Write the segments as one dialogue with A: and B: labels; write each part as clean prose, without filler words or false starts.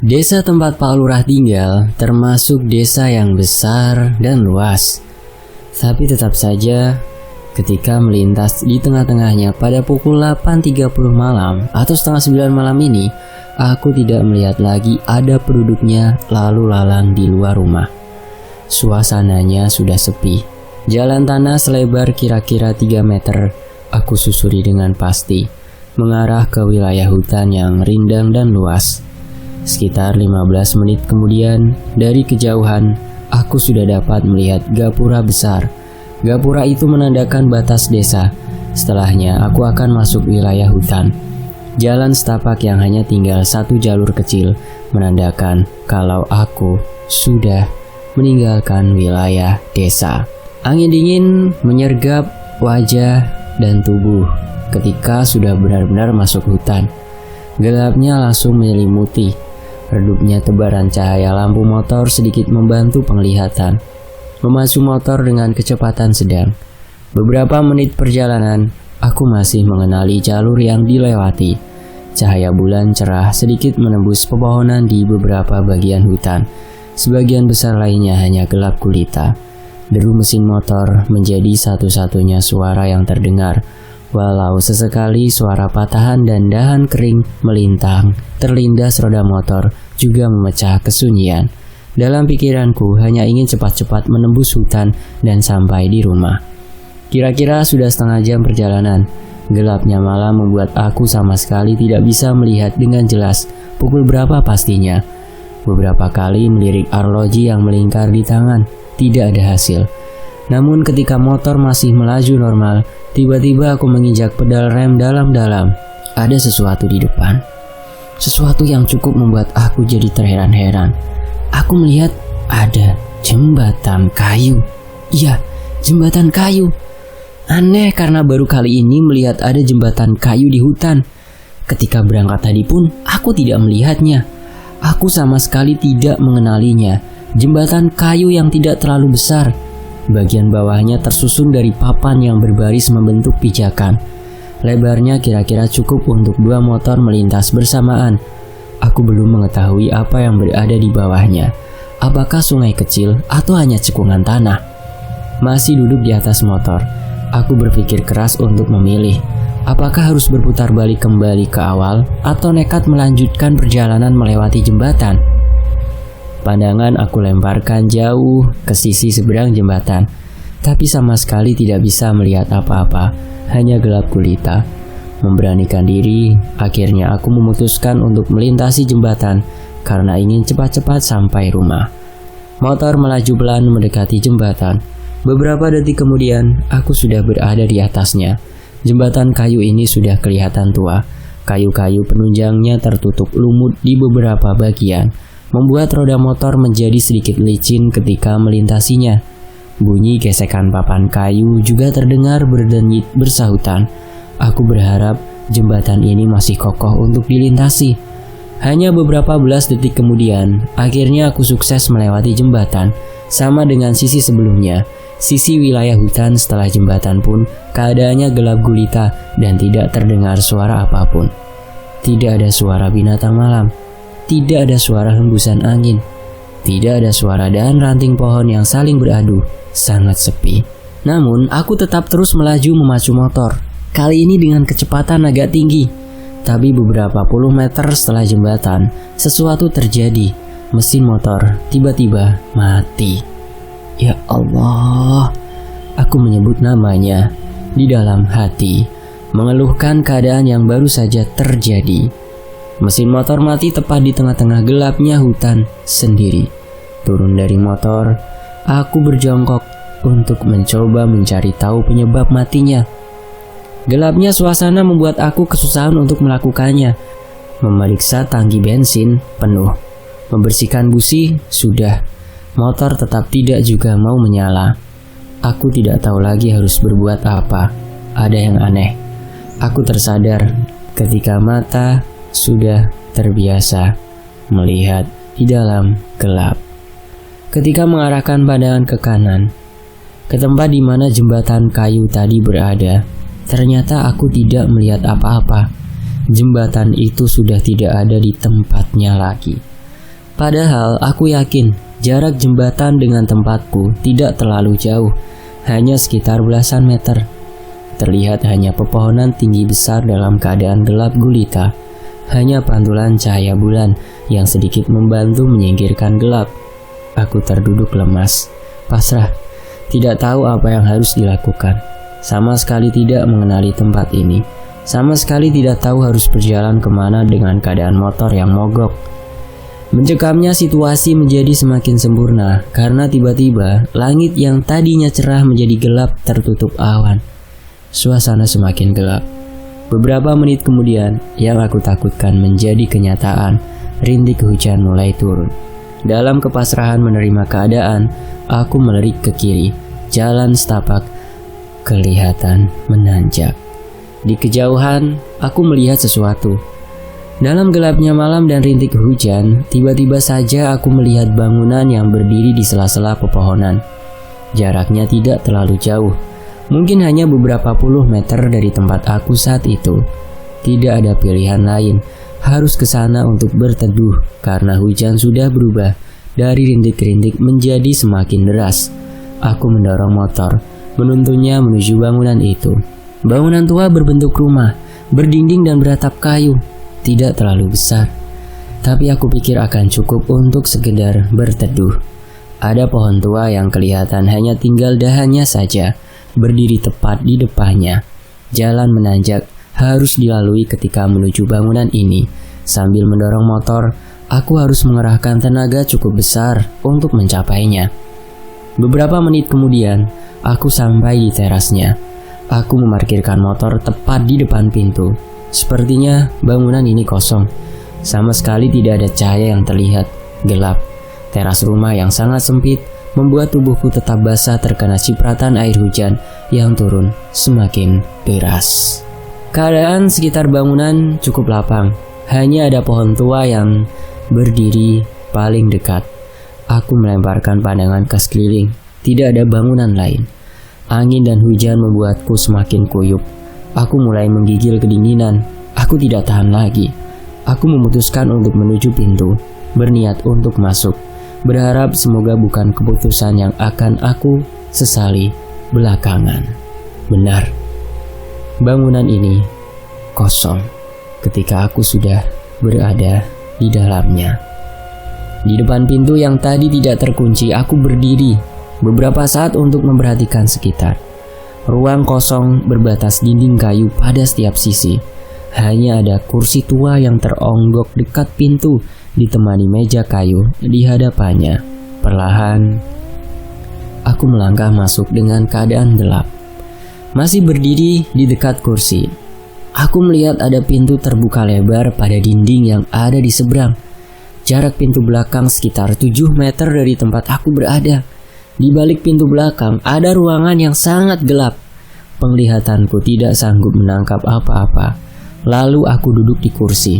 A: Desa tempat Pak Lurah tinggal termasuk desa yang besar dan luas. Tapi tetap saja ketika melintas di tengah-tengahnya pada pukul 8.30 malam atau setengah 9 malam ini, aku tidak melihat lagi ada penduduknya lalu lalang di luar rumah. Suasananya sudah sepi. Jalan tanah selebar kira-kira 3 meter aku susuri dengan pasti, mengarah ke wilayah hutan yang rindang dan luas. Sekitar 15 menit kemudian, dari kejauhan, aku sudah dapat melihat gapura besar. Gapura itu menandakan batas desa. Setelahnya, aku akan masuk wilayah hutan. Jalan setapak yang hanya tinggal satu jalur kecil, menandakan kalau aku sudah meninggalkan wilayah desa. Angin dingin menyergap wajah dan tubuh ketika sudah benar-benar masuk hutan. Gelapnya langsung menyelimuti. Redupnya tebaran cahaya lampu motor sedikit membantu penglihatan. Memacu motor dengan kecepatan sedang. Beberapa menit perjalanan, aku masih mengenali jalur yang dilewati. Cahaya bulan cerah sedikit menembus pepohonan di beberapa bagian hutan. Sebagian besar lainnya hanya gelap gulita. Deru mesin motor menjadi satu-satunya suara yang terdengar. Walau sesekali suara patahan dan dahan kering melintang, terlindas roda motor juga memecah kesunyian. Dalam pikiranku hanya ingin cepat-cepat menembus hutan dan sampai di rumah. Kira-kira sudah setengah jam perjalanan. Gelapnya malam membuat aku sama sekali tidak bisa melihat dengan jelas pukul berapa pastinya. Beberapa kali melirik arloji yang melingkar di tangan, tidak ada hasil. Namun ketika motor masih melaju normal, tiba-tiba aku menginjak pedal rem dalam-dalam. Ada sesuatu di depan. Sesuatu yang cukup membuat aku jadi terheran-heran. Aku melihat ada jembatan kayu. Iya, jembatan kayu. Aneh karena baru kali ini melihat ada jembatan kayu di hutan. Ketika berangkat tadi pun, aku tidak melihatnya. Aku sama sekali tidak mengenalinya. Jembatan kayu yang tidak terlalu besar. Bagian bawahnya tersusun dari papan yang berbaris membentuk pijakan. Lebarnya kira-kira cukup untuk 2 motor melintas bersamaan. Aku belum mengetahui apa yang berada di bawahnya. Apakah sungai kecil atau hanya cekungan tanah? Masih duduk di atas motor, aku berpikir keras untuk memilih. Apakah harus berputar balik kembali ke awal atau nekat melanjutkan perjalanan melewati jembatan? Pandangan aku lemparkan jauh ke sisi seberang jembatan, tapi sama sekali tidak bisa melihat apa-apa, hanya gelap gulita. Memberanikan diri, akhirnya aku memutuskan untuk melintasi jembatan karena ingin cepat-cepat sampai rumah. Motor melaju pelan mendekati jembatan. Beberapa detik kemudian, aku sudah berada di atasnya. Jembatan kayu ini sudah kelihatan tua. Kayu-kayu penunjangnya tertutup lumut di beberapa bagian, membuat roda motor menjadi sedikit licin ketika melintasinya. Bunyi gesekan papan kayu juga terdengar berdenyit bersahutan. Aku berharap jembatan ini masih kokoh untuk dilintasi. Hanya beberapa belas detik kemudian, akhirnya aku sukses melewati jembatan. Sama dengan sisi sebelumnya, sisi wilayah hutan setelah jembatan pun keadaannya gelap gulita dan tidak terdengar suara apapun. Tidak ada suara binatang malam. Tidak ada suara hembusan angin. Tidak ada suara dahan ranting pohon yang saling beradu. Sangat sepi. Namun, aku tetap terus melaju memacu motor. Kali ini dengan kecepatan agak tinggi. Tapi beberapa puluh meter setelah jembatan, sesuatu terjadi. Mesin motor tiba-tiba mati. Ya Allah. Aku menyebut namanya di dalam hati, mengeluhkan keadaan yang baru saja terjadi. Mesin motor mati tepat di tengah-tengah gelapnya hutan sendiri. Turun dari motor, aku berjongkok untuk mencoba mencari tahu penyebab matinya. Gelapnya suasana membuat aku kesusahan untuk melakukannya. Memeriksa tangki bensin penuh. Membersihkan busi sudah. Motor tetap tidak juga mau menyala. Aku tidak tahu lagi harus berbuat apa. Ada yang aneh. Aku tersadar ketika mata sudah terbiasa melihat di dalam gelap. Ketika mengarahkan pandangan ke kanan, ke tempat di mana jembatan kayu tadi berada, ternyata aku tidak melihat apa-apa. Jembatan itu sudah tidak ada di tempatnya lagi. Padahal aku yakin jarak jembatan dengan tempatku tidak terlalu jauh, hanya sekitar belasan meter. Terlihat hanya pepohonan tinggi besar dalam keadaan gelap gulita. Hanya pantulan cahaya bulan yang sedikit membantu menyingkirkan gelap. Aku terduduk lemas, pasrah, tidak tahu apa yang harus dilakukan. Sama sekali tidak mengenali tempat ini. Sama sekali tidak tahu harus berjalan kemana dengan keadaan motor yang mogok. Mencekamnya situasi menjadi semakin sempurna karena tiba-tiba langit yang tadinya cerah menjadi gelap tertutup awan. Suasana semakin gelap. Beberapa menit kemudian, yang aku takutkan menjadi kenyataan. Rintik hujan mulai turun. Dalam kepasrahan menerima keadaan, aku melirik ke kiri. Jalan setapak kelihatan menanjak. Di kejauhan, aku melihat sesuatu. Dalam gelapnya malam dan rintik hujan, tiba-tiba saja aku melihat bangunan yang berdiri di sela-sela pepohonan. Jaraknya tidak terlalu jauh, mungkin hanya beberapa puluh meter dari tempat aku saat itu. Tidak ada pilihan lain, harus ke sana untuk berteduh karena hujan sudah berubah dari rintik-rintik menjadi semakin deras. Aku mendorong motor, menuntunnya menuju bangunan itu. Bangunan tua berbentuk rumah, berdinding dan beratap kayu. Tidak terlalu besar, tapi aku pikir akan cukup untuk sekedar berteduh. Ada pohon tua yang kelihatan hanya tinggal dahannya saja, berdiri tepat di depannya. Jalan menanjak harus dilalui ketika menuju bangunan ini. Sambil mendorong motor, aku harus mengerahkan tenaga cukup besar untuk mencapainya. Beberapa menit kemudian, aku sampai di terasnya. Aku memarkirkan motor tepat di depan pintu. Sepertinya bangunan ini kosong. Sama sekali tidak ada cahaya yang terlihat. Gelap. Teras rumah yang sangat sempit membuat tubuhku tetap basah terkena cipratan air hujan yang turun semakin deras. Keadaan sekitar bangunan cukup lapang. Hanya ada pohon tua yang berdiri paling dekat. Aku melemparkan pandangan ke sekeliling. Tidak ada bangunan lain. Angin dan hujan membuatku semakin kuyup. Aku mulai menggigil kedinginan. Aku tidak tahan lagi. Aku memutuskan untuk menuju pintu, berniat untuk masuk, berharap semoga bukan keputusan yang akan aku sesali belakangan. Benar, bangunan ini kosong ketika aku sudah berada di dalamnya. Di depan pintu yang tadi tidak terkunci, aku berdiri beberapa saat untuk memperhatikan sekitar. Ruang kosong berbatas dinding kayu pada setiap sisi. Hanya ada kursi tua yang teronggok dekat pintu, ditemani meja kayu di hadapannya. Perlahan, aku melangkah masuk dengan keadaan gelap. Masih berdiri di dekat kursi, aku melihat ada pintu terbuka lebar pada dinding yang ada di seberang. Jarak pintu belakang sekitar 7 meter dari tempat aku berada. Di balik pintu belakang ada ruangan yang sangat gelap. Penglihatanku tidak sanggup menangkap apa-apa. Lalu aku duduk di kursi.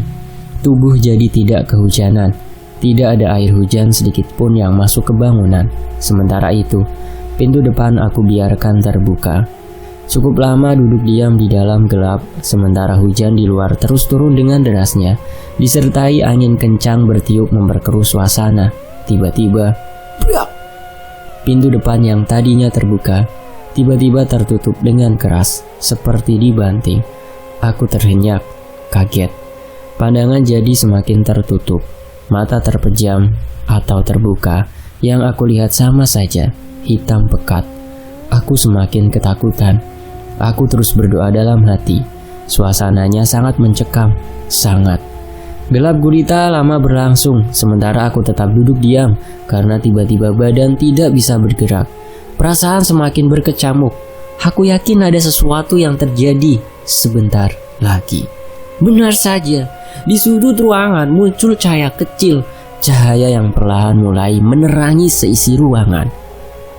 A: Tubuh jadi tidak kehujanan. Tidak ada air hujan sedikit pun yang masuk ke bangunan. Sementara itu, pintu depan aku biarkan terbuka. Cukup lama duduk diam di dalam gelap, sementara hujan di luar terus turun dengan derasnya, disertai angin kencang bertiup memperkeruh suasana. Tiba-tiba, pintu depan yang tadinya terbuka, tiba-tiba tertutup dengan keras, seperti dibanting. Aku terhenyak, kaget. Pandangan jadi semakin tertutup. Mata terpejam atau terbuka. Yang aku lihat sama saja, hitam pekat. Aku semakin ketakutan. Aku terus berdoa dalam hati. Suasananya sangat mencekam, sangat. Gelap gulita lama berlangsung, sementara aku tetap duduk diam karena tiba-tiba badan tidak bisa bergerak. Perasaan semakin berkecamuk. Aku yakin ada sesuatu yang terjadi sebentar lagi. Benar saja, di sudut ruangan muncul cahaya kecil, cahaya yang perlahan mulai menerangi seisi ruangan.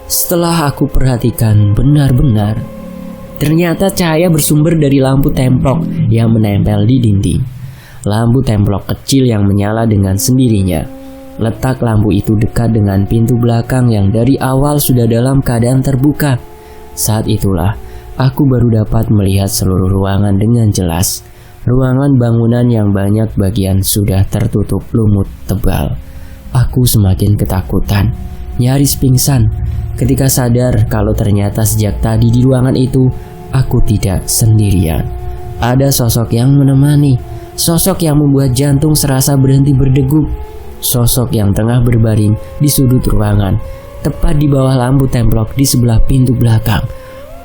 A: Setelah aku perhatikan benar-benar, ternyata cahaya bersumber dari lampu templok yang menempel di dinding. Lampu templok kecil yang menyala dengan sendirinya. Letak lampu itu dekat dengan pintu belakang yang dari awal sudah dalam keadaan terbuka. Saat itulah aku baru dapat melihat seluruh ruangan dengan jelas. Ruangan bangunan yang banyak bagian sudah tertutup lumut tebal. Aku semakin ketakutan, nyaris pingsan ketika sadar kalau ternyata sejak tadi di ruangan itu aku tidak sendirian. Ada sosok yang menemani, sosok yang membuat jantung serasa berhenti berdegup, sosok yang tengah berbaring di sudut ruangan, tepat di bawah lampu templok di sebelah pintu belakang.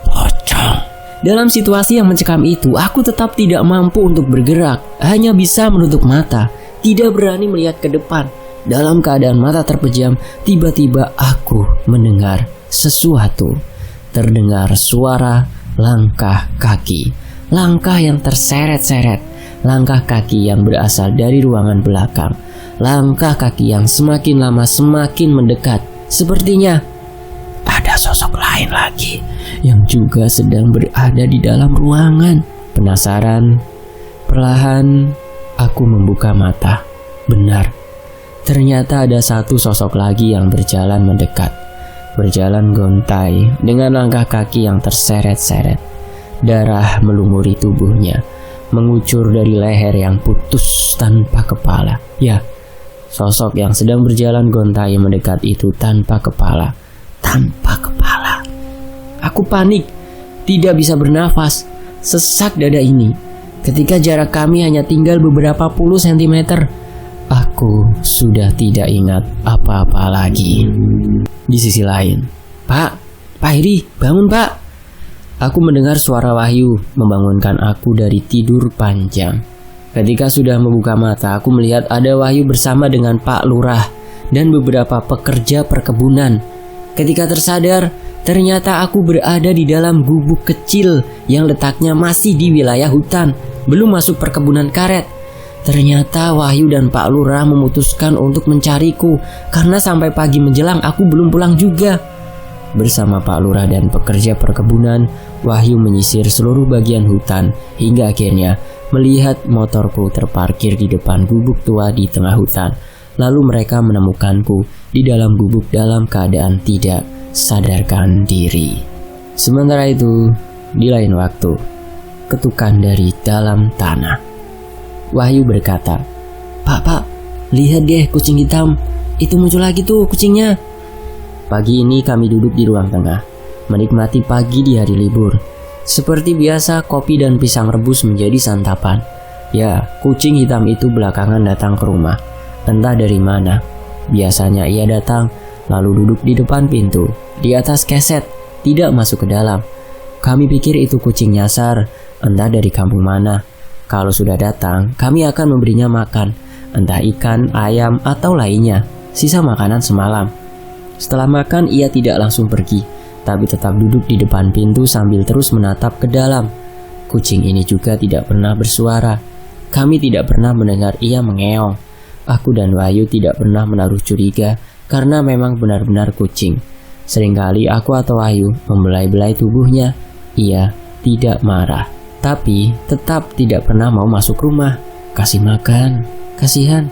A: Pocong. Dalam situasi yang mencekam itu, aku tetap tidak mampu untuk bergerak, hanya bisa menutup mata, tidak berani melihat ke depan. Dalam keadaan mata terpejam, tiba-tiba aku mendengar sesuatu. Terdengar suara langkah kaki, langkah yang terseret-seret, langkah kaki yang berasal dari ruangan belakang, langkah kaki yang semakin lama semakin mendekat. Sepertinya ada sosok lain lagi yang juga sedang berada di dalam ruangan. Penasaran, perlahan aku membuka mata. Benar, ternyata ada satu sosok lagi yang berjalan mendekat, berjalan gontai dengan langkah kaki yang terseret-seret. Darah melumuri tubuhnya, mengucur dari leher yang putus tanpa kepala. Ya, sosok yang sedang berjalan gontai mendekat itu tanpa kepala. Tanpa kepala. Aku panik, tidak bisa bernafas, sesak dada ini. Ketika jarak kami hanya tinggal beberapa puluh sentimeter, aku sudah tidak ingat apa-apa lagi. Di sisi lain, Pak Heri, bangun Pak. Aku mendengar suara Wahyu membangunkan aku dari tidur panjang. Ketika sudah membuka mata, aku melihat ada Wahyu bersama dengan Pak Lurah dan beberapa pekerja perkebunan. Ketika tersadar, ternyata aku berada di dalam gubuk kecil yang letaknya masih di wilayah hutan, belum masuk perkebunan karet. Ternyata Wahyu dan Pak Lurah memutuskan untuk mencariku karena sampai pagi menjelang aku belum pulang juga. Bersama Pak Lurah dan pekerja perkebunan, Wahyu menyisir seluruh bagian hutan hingga akhirnya melihat motorku terparkir di depan gubuk tua di tengah hutan. Lalu mereka menemukanku di dalam gubuk dalam keadaan tidak sadarkan diri. Sementara itu, di lain waktu, ketukan dari dalam tanah. Wahyu berkata, Pak, lihat deh kucing hitam. Itu muncul lagi tuh kucingnya. Pagi ini kami duduk di ruang tengah, menikmati pagi di hari libur. Seperti biasa, kopi dan pisang rebus menjadi santapan. Ya, kucing hitam itu belakangan datang ke rumah. Entah dari mana. Biasanya ia datang, lalu duduk di depan pintu, di atas keset, tidak masuk ke dalam. Kami pikir itu kucing nyasar, entah dari kampung mana. Kalau sudah datang, kami akan memberinya makan, entah ikan, ayam, atau lainnya, sisa makanan semalam. Setelah makan, ia tidak langsung pergi, tapi tetap duduk di depan pintu sambil terus menatap ke dalam. Kucing ini juga tidak pernah bersuara. Kami tidak pernah mendengar ia mengeong. Aku dan Wahyu tidak pernah menaruh curiga karena memang benar-benar kucing. Seringkali aku atau Wahyu membelai-belai tubuhnya. Ia tidak marah, tapi tetap tidak pernah mau masuk rumah. Kasih makan, kasihan.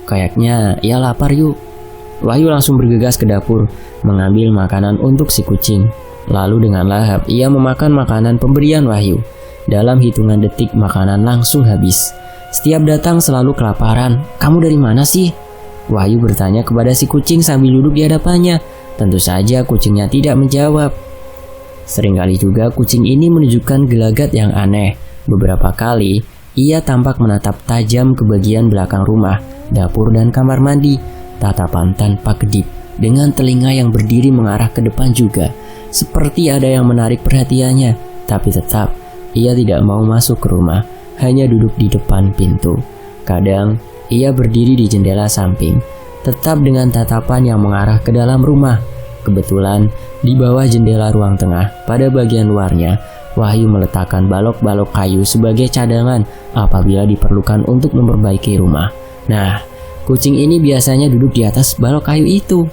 A: Kayaknya ia lapar yuk. Wahyu langsung bergegas ke dapur, mengambil makanan untuk si kucing. Lalu dengan lahap ia memakan makanan pemberian Wahyu. Dalam hitungan detik makanan langsung habis. Setiap datang selalu kelaparan. Kamu dari mana sih? Wahyu bertanya kepada si kucing sambil duduk di hadapannya. Tentu saja kucingnya tidak menjawab. Seringkali juga kucing ini menunjukkan gelagat yang aneh. Beberapa kali ia tampak menatap tajam ke bagian belakang rumah, dapur dan kamar mandi. Tatapan tanpa kedip, dengan telinga yang berdiri mengarah ke depan juga. Seperti ada yang menarik perhatiannya, tapi tetap ia tidak mau masuk ke rumah, hanya duduk di depan pintu. Kadang ia berdiri di jendela samping, tetap dengan tatapan yang mengarah ke dalam rumah. Kebetulan di bawah jendela ruang tengah, pada bagian luarnya, Wahyu meletakkan balok-balok kayu sebagai cadangan apabila diperlukan untuk memperbaiki rumah. Nah, kucing ini biasanya duduk di atas balok kayu itu.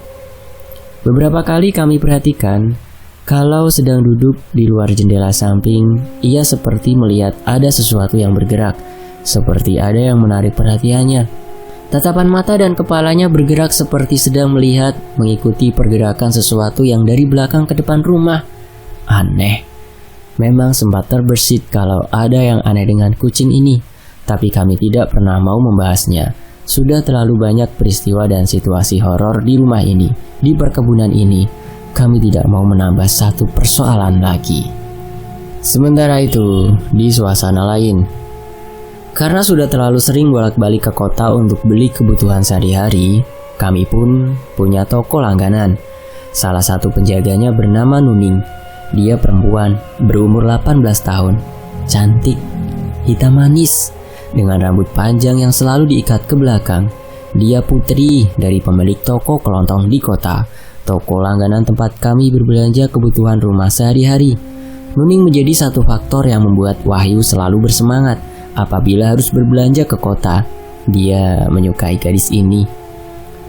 A: Beberapa kali kami perhatikan, kalau sedang duduk di luar jendela samping, ia seperti melihat ada sesuatu yang bergerak, seperti ada yang menarik perhatiannya. Tatapan mata dan kepalanya bergerak seperti sedang melihat, mengikuti pergerakan sesuatu yang dari belakang ke depan rumah. Aneh. Memang sempat terbersit kalau ada yang aneh dengan kucing ini, tapi kami tidak pernah mau membahasnya. Sudah terlalu banyak peristiwa dan situasi horor di rumah ini, di perkebunan ini. Kami tidak mau menambah satu persoalan lagi. Sementara itu, di suasana lain, karena sudah terlalu sering bolak-balik ke kota untuk beli kebutuhan sehari-hari, kami pun punya toko langganan. Salah satu penjaganya bernama Nuning. Dia perempuan, berumur 18 tahun, cantik, hitam manis, dengan rambut panjang yang selalu diikat ke belakang. Dia putri dari pemilik toko kelontong di kota, toko langganan tempat kami berbelanja kebutuhan rumah sehari-hari. Nuning menjadi satu faktor yang membuat Wahyu selalu bersemangat apabila harus berbelanja ke kota. Dia menyukai gadis ini.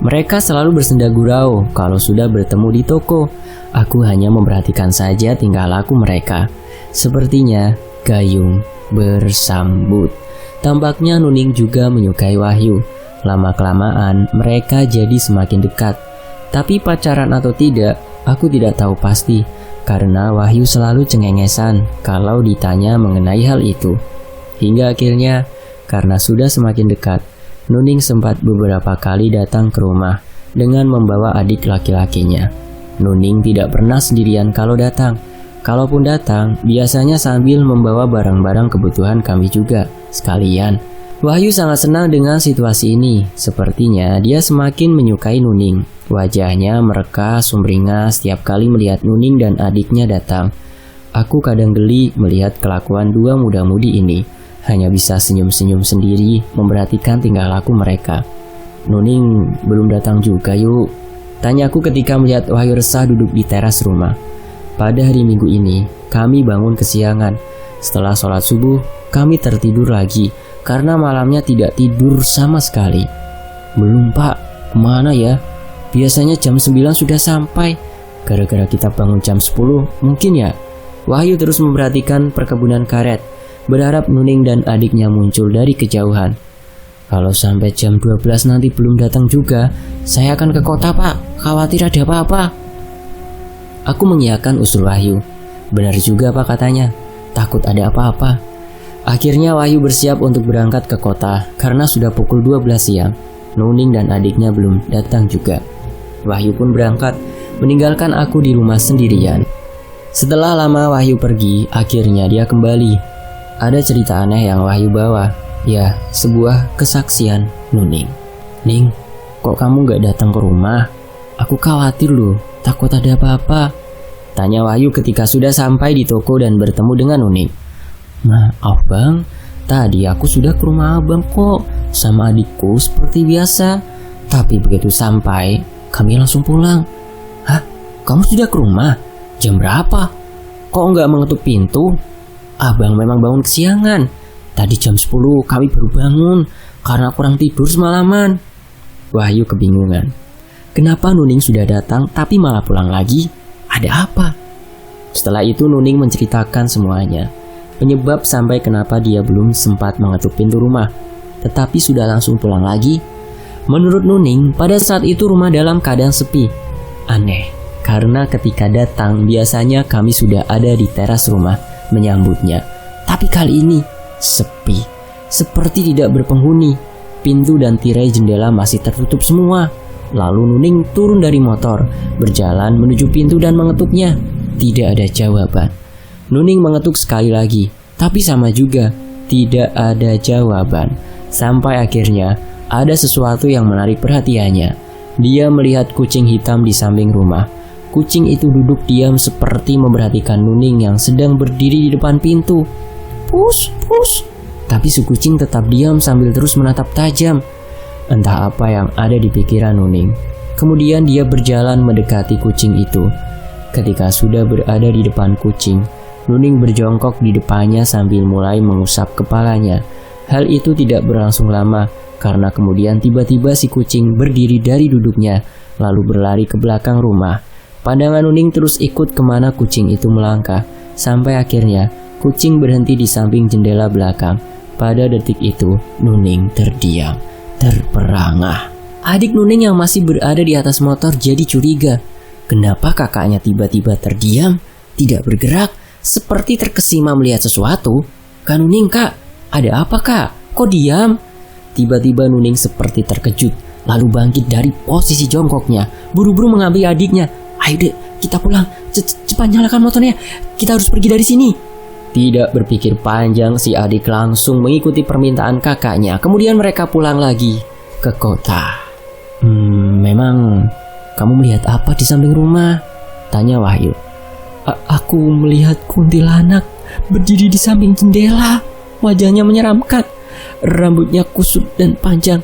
A: Mereka selalu bersenda gurau kalau sudah bertemu di toko. Aku hanya memperhatikan saja tingkah laku mereka. Sepertinya gayung bersambut. Tampaknya Nuning juga menyukai Wahyu. Lama-kelamaan mereka jadi semakin dekat. Tapi pacaran atau tidak, aku tidak tahu pasti. Karena Wahyu selalu cengengesan kalau ditanya mengenai hal itu. Hingga akhirnya, karena sudah semakin dekat, Nuning sempat beberapa kali datang ke rumah dengan membawa adik laki-lakinya. Nuning tidak pernah sendirian kalau datang. Kalaupun datang, biasanya sambil membawa barang-barang kebutuhan kami juga, sekalian. Wahyu sangat senang dengan situasi ini. Sepertinya dia semakin menyukai Nuning. Wajahnya mereka sumringah setiap kali melihat Nuning dan adiknya datang. Aku kadang geli melihat kelakuan dua muda-mudi ini. Hanya bisa senyum-senyum sendiri memperhatikan tingkah laku mereka. Nuning belum datang juga yuk, tanyaku ketika melihat Wahyu resah duduk di teras rumah. Pada hari Minggu ini, kami bangun kesiangan. Setelah sholat subuh, kami tertidur lagi karena malamnya tidak tidur sama sekali. Belum pak, kemana ya? Biasanya jam 9 sudah sampai. Gara-gara kita bangun jam 10, mungkin ya? Wahyu terus memperhatikan perkebunan karet, berharap Nuning dan adiknya muncul dari kejauhan. Kalau sampai jam 12 nanti belum datang juga, saya akan ke kota pak, khawatir ada apa-apa. Aku mengiyakan usul Wahyu. Benar juga pak katanya, takut ada apa-apa. Akhirnya Wahyu bersiap untuk berangkat ke kota karena sudah pukul 12 siang. Nuning dan adiknya belum datang juga. Wahyu pun berangkat, meninggalkan aku di rumah sendirian. Setelah lama Wahyu pergi, akhirnya dia kembali. Ada cerita aneh yang Wahyu bawa. Ya, sebuah kesaksian Nuning. Ning, kok kamu gak datang ke rumah? Aku khawatir loh, takut ada apa-apa. Tanya Wahyu ketika sudah sampai di toko dan bertemu dengan Nuning. Maaf bang, tadi aku sudah ke rumah abang kok, sama adikku seperti biasa. Tapi begitu sampai, kami langsung pulang. Hah? Kamu sudah ke rumah? Jam berapa? Kok nggak mengetuk pintu? Abang memang bangun kesiangan. Tadi jam 10 kami baru bangun karena kurang tidur semalaman. Wahyu kebingungan. Kenapa Nuning sudah datang tapi malah pulang lagi? Ada apa? Setelah itu Nuning menceritakan semuanya. Penyebab sampai kenapa dia belum sempat mengetuk pintu rumah, tetapi sudah langsung pulang lagi. Menurut Nuning, pada saat itu rumah dalam keadaan sepi. Aneh, karena ketika datang biasanya kami sudah ada di teras rumah menyambutnya. Tapi kali ini sepi, seperti tidak berpenghuni. Pintu dan tirai jendela masih tertutup semua. Lalu Nuning turun dari motor, berjalan menuju pintu dan mengetuknya. Tidak ada jawaban. Nuning mengetuk sekali lagi, tapi sama juga, tidak ada jawaban. Sampai akhirnya ada sesuatu yang menarik perhatiannya. Dia melihat kucing hitam di samping rumah. Kucing itu duduk diam seperti memperhatikan Nuning yang sedang berdiri di depan pintu. Pus, pus. Tapi si kucing tetap diam sambil terus menatap tajam. Entah apa yang ada di pikiran Nuning. Kemudian dia berjalan mendekati kucing itu. Ketika sudah berada di depan kucing, Nuning berjongkok di depannya sambil mulai mengusap kepalanya. Hal itu tidak berlangsung lama, karena kemudian tiba-tiba si kucing berdiri dari duduknya, lalu berlari ke belakang rumah. Pandangan Nuning terus ikut kemana kucing itu melangkah, sampai akhirnya kucing berhenti di samping jendela belakang. Pada detik itu, Nuning terdiam, terperangah. Adik Nuning yang masih berada di atas motor jadi curiga. Kenapa kakaknya tiba-tiba terdiam, tidak bergerak, seperti terkesima melihat sesuatu? Kak Nuning kak, ada apa kak? Kok diam? Tiba-tiba Nuning seperti terkejut, lalu bangkit dari posisi jongkoknya, buru-buru mengambil adiknya. "Ayo dek, kita pulang. Cepat nyalakan motornya. Kita harus pergi dari sini." Tidak berpikir panjang, si adik langsung mengikuti permintaan kakaknya. Kemudian mereka pulang lagi ke kota. Memang kamu melihat apa di samping rumah?" tanya Wahyu. Aku melihat kuntilanak berdiri di samping jendela. Wajahnya menyeramkan. Rambutnya kusut dan panjang.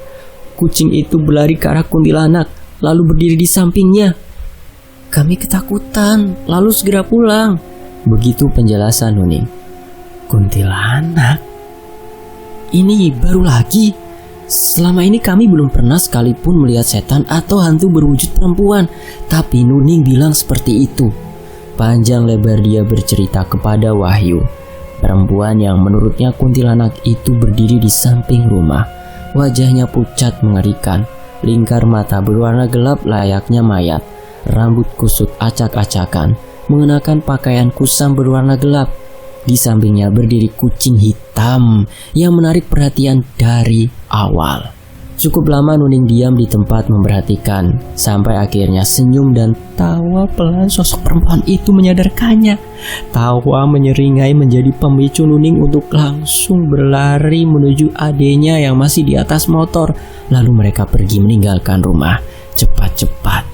A: Kucing itu berlari ke arah kuntilanak, lalu berdiri di sampingnya. Kami ketakutan, lalu segera pulang. Begitu penjelasan Nuning. Kuntilanak? Ini baru lagi. Selama ini kami belum pernah sekalipun melihat setan atau hantu berwujud perempuan. Tapi Nuning bilang seperti itu. Panjang lebar dia bercerita kepada Wahyu. Perempuan yang menurutnya kuntilanak itu berdiri di samping rumah. Wajahnya pucat mengerikan. Lingkar mata berwarna gelap layaknya mayat. Rambut kusut acak-acakan. Mengenakan pakaian kusam berwarna gelap. Di sampingnya berdiri kucing hitam yang menarik perhatian dari awal. Cukup lama Nuning diam di tempat memperhatikan, sampai akhirnya senyum dan tawa pelan sosok perempuan itu menyadarkannya. Tawa menyeringai menjadi pemicu Nuning untuk langsung berlari menuju adenya yang masih di atas motor. Lalu mereka pergi meninggalkan rumah cepat-cepat.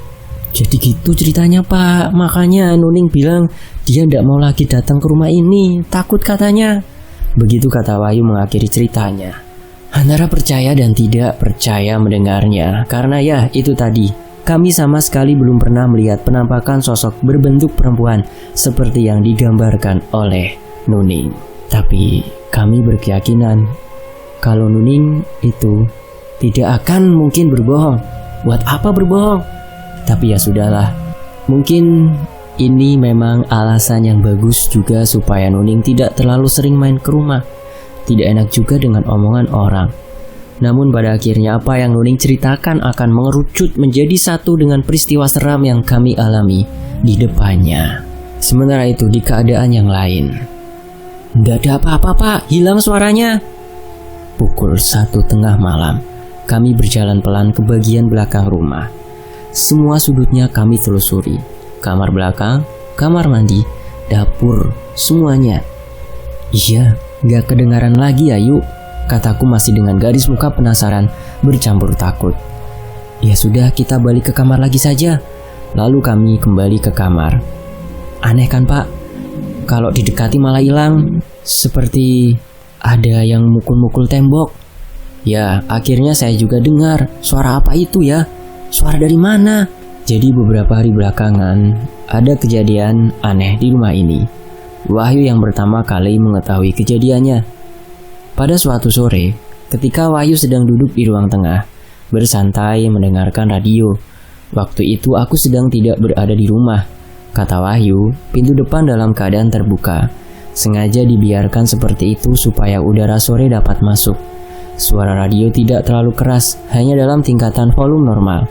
A: Jadi gitu ceritanya Pak. Makanya Nuning bilang dia tidak mau lagi datang ke rumah ini, takut katanya. Begitu kata Wahyu mengakhiri ceritanya. Antara percaya dan tidak percaya mendengarnya, karena ya itu tadi, kami sama sekali belum pernah melihat penampakan sosok berbentuk perempuan seperti yang digambarkan oleh Nuning. Tapi kami berkeyakinan kalau Nuning itu tidak akan mungkin berbohong. Buat apa berbohong? Tapi ya sudahlah, mungkin ini memang alasan yang bagus juga supaya Nuning tidak terlalu sering main ke rumah. Tidak enak juga dengan omongan orang. Namun pada akhirnya apa yang Nuning ceritakan akan mengerucut menjadi satu dengan peristiwa seram yang kami alami di depannya. Sementara itu di keadaan yang lain, "Nggak ada apa-apa Pak, hilang suaranya." Pukul 1 tengah malam, kami berjalan pelan ke bagian belakang rumah. Semua sudutnya kami telusuri. Kamar belakang, kamar mandi, dapur, semuanya. Iya, gak kedengaran lagi Ayu, kataku masih dengan garis muka penasaran bercampur takut. Ya sudah, kita balik ke kamar lagi saja. Lalu kami kembali ke kamar. Aneh kan Pak, kalau didekati malah hilang. Seperti ada yang mukul-mukul tembok. Ya, akhirnya saya juga dengar. Suara apa itu ya? Suara dari mana? Jadi beberapa hari belakangan ada kejadian aneh di rumah ini. Wahyu yang pertama kali mengetahui kejadiannya. Pada suatu sore, ketika Wahyu sedang duduk di ruang tengah, bersantai mendengarkan radio. Waktu itu aku sedang tidak berada di rumah. Kata Wahyu, pintu depan dalam keadaan terbuka. Sengaja dibiarkan seperti itu supaya udara sore dapat masuk. Suara radio tidak terlalu keras, hanya dalam tingkatan volume normal.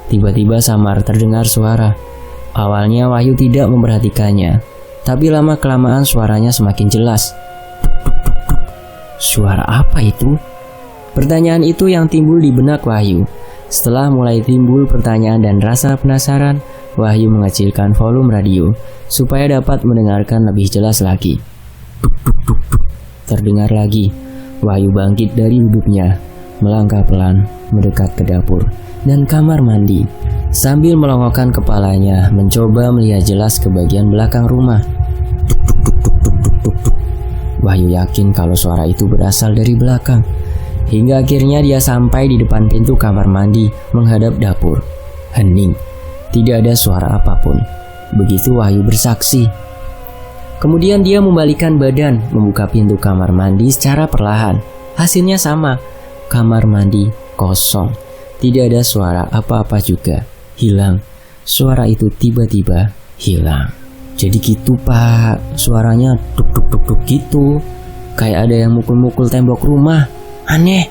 A: Tiba-tiba samar terdengar suara. Awalnya Wahyu tidak memperhatikannya, tapi lama-kelamaan suaranya semakin jelas. Suara apa itu? Pertanyaan itu yang timbul di benak Wahyu. Setelah mulai timbul pertanyaan dan rasa penasaran, Wahyu mengecilkan volume radio supaya dapat mendengarkan lebih jelas lagi. Terdengar lagi. Wahyu bangkit dari duduknya, melangkah pelan mendekat ke dapur dan kamar mandi. Sambil melongokkan kepalanya, mencoba melihat jelas ke bagian belakang rumah. Wahyu yakin kalau suara itu berasal dari belakang. Hingga akhirnya dia sampai di depan pintu kamar mandi menghadap dapur. Hening, tidak ada suara apapun. Begitu Wahyu bersaksi. Kemudian dia membalikkan badan, membuka pintu kamar mandi secara perlahan. Hasilnya sama, kamar mandi kosong. Tidak ada suara apa-apa juga. Hilang. Suara itu tiba-tiba hilang. Jadi gitu Pak, suaranya duk-duk-duk-duk gitu. Kayak ada yang mukul-mukul tembok rumah. Aneh.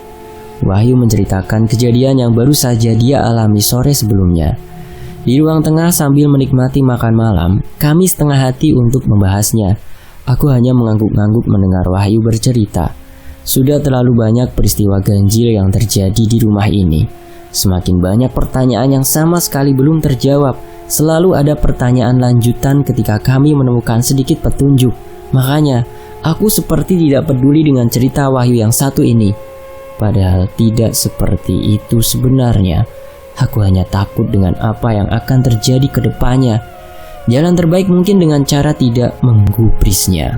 A: Wahyu menceritakan kejadian yang baru saja dia alami sore sebelumnya. Di ruang tengah sambil menikmati makan malam, kami setengah hati untuk membahasnya. Aku hanya mengangguk-angguk mendengar Wahyu bercerita. Sudah terlalu banyak peristiwa ganjil yang terjadi di rumah ini. Semakin banyak pertanyaan yang sama sekali belum terjawab. Selalu ada pertanyaan lanjutan ketika kami menemukan sedikit petunjuk. Makanya, aku seperti tidak peduli dengan cerita Wahyu yang satu ini. Padahal tidak seperti itu sebenarnya. Aku hanya takut dengan apa yang akan terjadi ke depannya. Jalan terbaik mungkin dengan cara tidak menggubrisnya.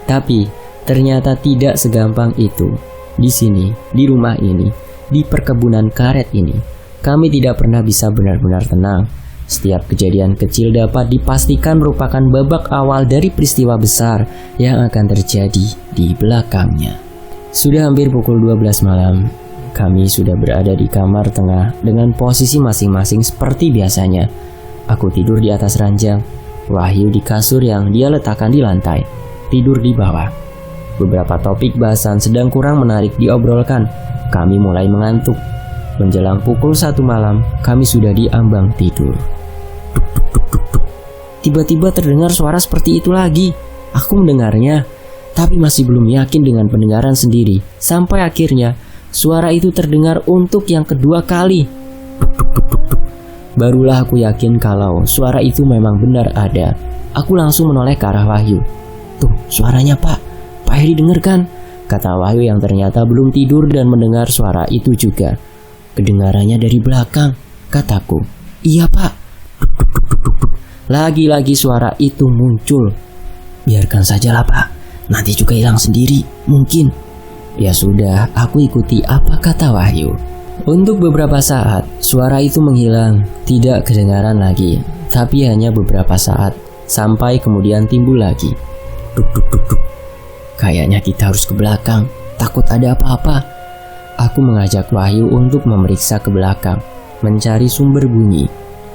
A: Tapi ternyata tidak segampang itu. Di sini, di rumah ini, di perkebunan karet ini, kami tidak pernah bisa benar-benar tenang. Setiap kejadian kecil dapat dipastikan merupakan babak awal dari peristiwa besar yang akan terjadi di belakangnya. Sudah hampir pukul 12 malam. Kami sudah berada di kamar tengah dengan posisi masing-masing seperti biasanya. Aku tidur di atas ranjang, Wahyu di kasur yang dia letakkan di lantai, tidur di bawah. Beberapa topik bahasan sedang kurang menarik diobrolkan. Kami mulai mengantuk. Menjelang pukul 1 malam, kami sudah di ambang tidur. Duk, duk, duk, duk, duk. Tiba-tiba terdengar suara seperti itu lagi. Aku mendengarnya, tapi masih belum yakin dengan pendengaran sendiri. Sampai akhirnya, suara itu terdengar untuk yang kedua kali. Duk, duk, duk, duk, duk. Barulah aku yakin kalau suara itu memang benar ada. Aku langsung menoleh ke arah Wahyu. Tuh, suaranya Pak. Pak Heri dengar kan? Kata Wahyu yang ternyata belum tidur dan mendengar suara itu juga. Kedengarannya dari belakang, kataku. Iya Pak. Duk, duk, duk, duk, duk, duk. Lagi-lagi suara itu muncul. Biarkan sajalah Pak, nanti juga hilang sendiri, mungkin. Ya sudah, aku ikuti apa kata Wahyu. Untuk beberapa saat, suara itu menghilang, tidak kedengaran lagi. Tapi hanya beberapa saat, sampai kemudian timbul lagi. Duk, duk, duk, duk. Kayaknya kita harus ke belakang, takut ada apa-apa. Aku mengajak Wahyu untuk memeriksa ke belakang, mencari sumber bunyi.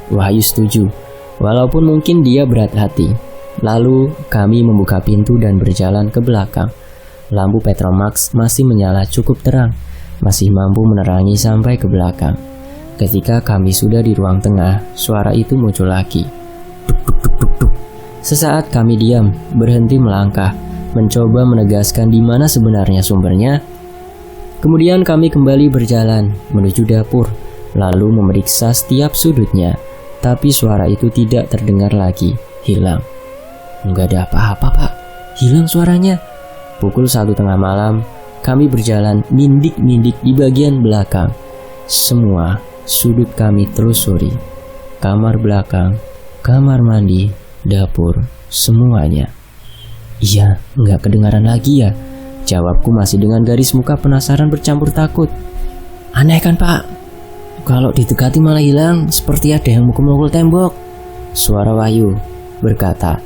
A: Wahyu setuju, walaupun mungkin dia berat hati. Lalu kami membuka pintu dan berjalan ke belakang. Lampu Petromax masih menyala cukup terang, masih mampu menerangi sampai ke belakang. Ketika kami sudah di ruang tengah, suara itu muncul lagi. Duk, duk, duk, duk, duk. Sesaat kami diam, berhenti melangkah, mencoba menegaskan di mana sebenarnya sumbernya. Kemudian kami kembali berjalan menuju dapur, lalu memeriksa setiap sudutnya. Tapi suara itu tidak terdengar lagi, hilang. Enggak ada apa-apa Pak, hilang suaranya. Pukul 1:30 malam, kami berjalan nindik-nindik di bagian belakang. Semua sudut kami telusuri. Kamar belakang, kamar mandi, dapur, semuanya. Iya, nggak kedengaran lagi ya? Jawabku masih dengan garis muka penasaran bercampur takut. Aneh kan Pak? Kalau didekati malah hilang, seperti ada yang mukul-mukul tembok. Suara Wahyu berkata.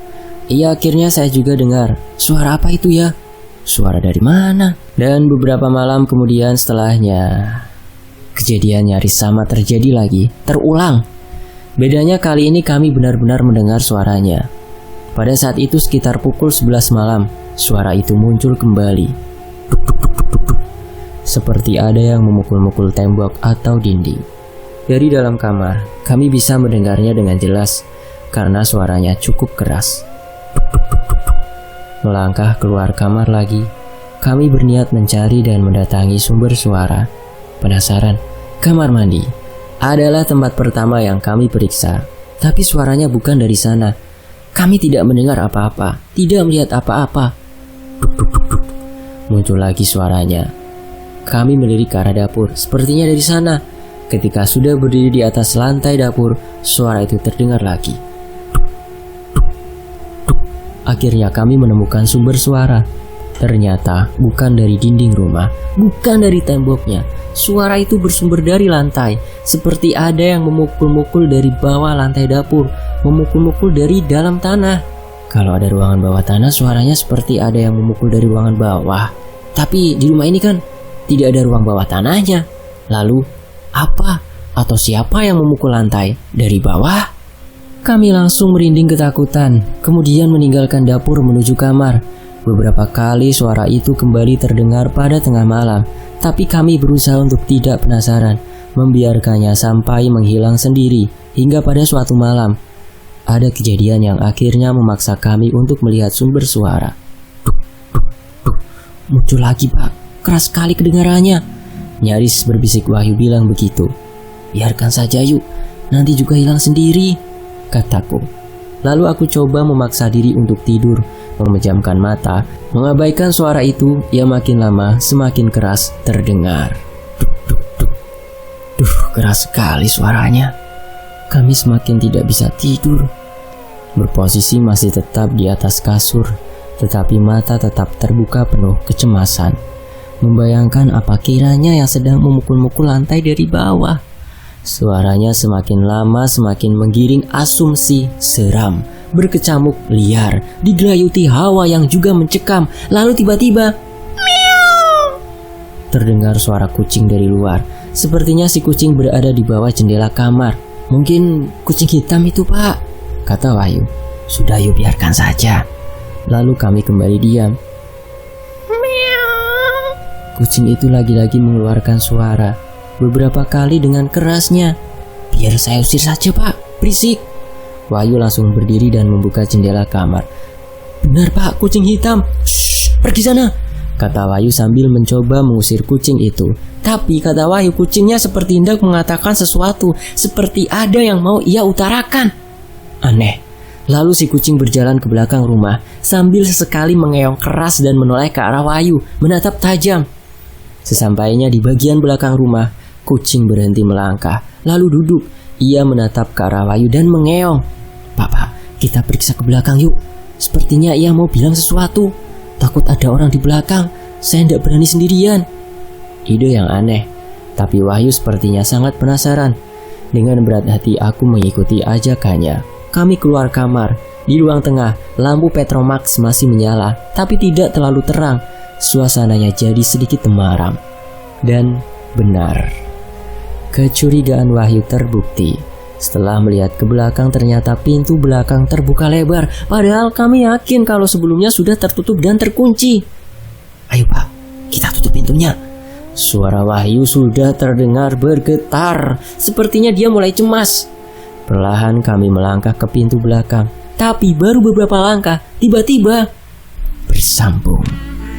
A: Iya, akhirnya saya juga dengar. Suara apa itu ya? Suara dari mana? Dan beberapa malam kemudian setelahnya, kejadian nyaris sama terjadi lagi, terulang. Bedanya kali ini kami benar-benar mendengar suaranya. Pada saat itu sekitar pukul 11 malam, suara itu muncul kembali. Duk, duk, duk, duk, duk, duk. Seperti ada yang memukul-mukul tembok atau dinding. Dari dalam kamar, kami bisa mendengarnya dengan jelas karena suaranya cukup keras. Duk, duk, duk, duk, duk. Melangkah keluar kamar lagi, kami berniat mencari dan mendatangi sumber suara. Penasaran, kamar mandi adalah tempat pertama yang kami periksa. Tapi suaranya bukan dari sana. Kami tidak mendengar apa-apa, tidak melihat apa-apa. Duk, duk, duk, duk. Muncul lagi suaranya. Kami melirik ke arah dapur, sepertinya dari sana. Ketika sudah berdiri di atas lantai dapur, suara itu terdengar lagi. Duk, duk, duk. Akhirnya kami menemukan sumber suara. Ternyata bukan dari dinding rumah, bukan dari temboknya. Suara itu bersumber dari lantai, seperti ada yang memukul-mukul dari bawah lantai dapur, memukul-mukul dari dalam tanah. Kalau ada ruangan bawah tanah, suaranya seperti ada yang memukul dari ruangan bawah. Tapi di rumah ini kan tidak ada ruang bawah tanahnya. Lalu apa atau siapa yang memukul lantai dari bawah? Kami langsung merinding ketakutan, kemudian meninggalkan dapur menuju kamar. Beberapa kali suara itu kembali terdengar pada tengah malam, tapi kami berusaha untuk tidak penasaran, membiarkannya sampai menghilang sendiri. Hingga pada suatu malam, ada kejadian yang akhirnya memaksa kami untuk melihat sumber suara. Duk, duk, duk. Muncul lagi Pak, keras sekali kedengarannya. Nyaris berbisik Wahyu bilang begitu. Biarkan saja yuk, nanti juga hilang sendiri, kataku. Lalu aku coba memaksa diri untuk tidur, memejamkan mata, mengabaikan suara itu yang makin lama semakin keras terdengar. Duk, duk, duk. Duh, keras sekali suaranya. Kami semakin tidak bisa tidur. Berposisi masih tetap di atas kasur, tetapi mata tetap terbuka penuh kecemasan. Membayangkan apa kiranya yang sedang memukul-mukul lantai dari bawah. Suaranya semakin lama semakin menggiring asumsi seram, berkecamuk liar, digelayuti hawa yang juga mencekam. Lalu tiba-tiba, meow! Terdengar suara kucing dari luar. Sepertinya si kucing berada di bawah jendela kamar. Mungkin kucing hitam itu, Pak, kata Wahyu. Sudah yuk, biarkan saja. Lalu kami kembali diam. Meow! Kucing itu lagi-lagi mengeluarkan suara. Beberapa kali dengan kerasnya. Biar saya usir saja, Pak, berisik. Wahyu langsung berdiri dan membuka jendela kamar. Benar, Pak, kucing hitam. Shh, pergi sana, kata Wahyu sambil mencoba mengusir kucing itu. Tapi kata Wahyu, kucingnya seperti hendak mengatakan sesuatu, seperti ada yang mau ia utarakan. Aneh. Lalu si kucing berjalan ke belakang rumah sambil sesekali mengeong keras dan menoleh ke arah Wahyu, menatap tajam. Sesampainya di bagian belakang rumah, kucing berhenti melangkah, lalu duduk. Ia menatap ke arah Wahyu dan mengeong. Pak, kita periksa ke belakang yuk. Sepertinya ia mau bilang sesuatu. Takut ada orang di belakang. Saya tidak berani sendirian. Ide yang aneh, tapi Wahyu sepertinya sangat penasaran. Dengan berat hati aku mengikuti ajakannya. Kami keluar kamar. Di ruang tengah, lampu Petromax masih menyala, tapi tidak terlalu terang. Suasananya jadi sedikit temaram. Dan benar, kecurigaan Wahyu terbukti. Setelah melihat ke belakang, ternyata pintu belakang terbuka lebar. Padahal kami yakin kalau sebelumnya sudah tertutup dan terkunci. Ayo, Pak, kita tutup pintunya. Suara Wahyu sudah terdengar bergetar. Sepertinya dia mulai cemas. Perlahan kami melangkah ke pintu belakang. Tapi baru beberapa langkah, tiba-tiba bersambung.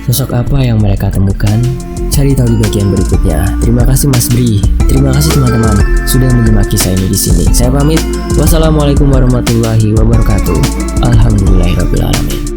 A: Sosok apa yang mereka temukan? Cari tahu di bagian berikutnya. Terima kasih Mas Bri. Terima kasih teman-teman sudah menyimak kisah ini di sini. Saya pamit. Wassalamualaikum warahmatullahi wabarakatuh. Alhamdulillahirabbil alamin.